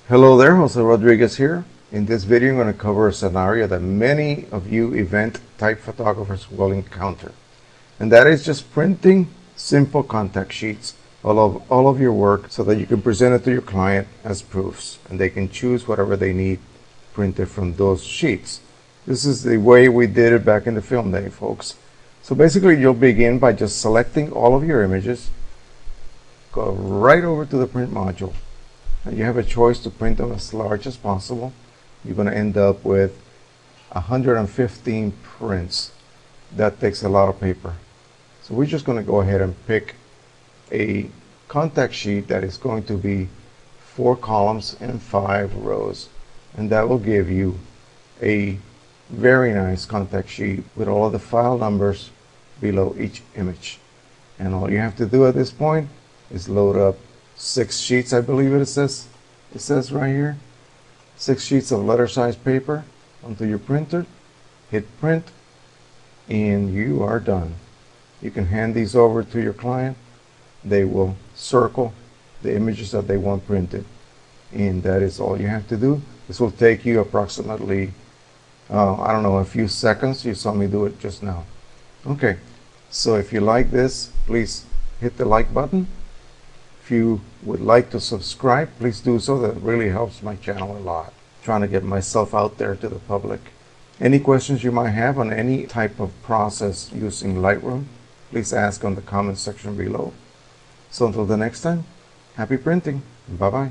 Hello there, Jose Rodriguez here. In this video, I'm going to cover a scenario that many of you event type photographers will encounter. And that is just printing simple contact sheets all of your work so that you can present it to your client as proofs. And they can choose whatever they need printed from those sheets. This is the way we did it back in the film day, folks. So basically, you'll begin by just selecting all of your images, go right over to the print module. And you have a choice to print them as large as possible. You're going to end up with 115 prints. That takes a lot of paper. So we're just going to go ahead and pick a contact sheet that is going to be 4 columns and 5 rows. And that will give you a very nice contact sheet with all of the file numbers below each image. And all you have to do at this point is load up 6 sheets, I believe it says right here. 6 sheets of letter size paper onto your printer. Hit print and you are done. You can hand these over to your client. They will circle the images that they want printed, and that is all you have to do. This will take you approximately I don't know, a few seconds. You saw me do it just now. Okay, so if you like this, please hit the like button. If you would like to subscribe, please do so. That really helps my channel a lot. Trying to get myself out there to the public. Any questions you might have on any type of process using Lightroom, please ask on the comment section below. So until the next time, happy printing. Bye-bye.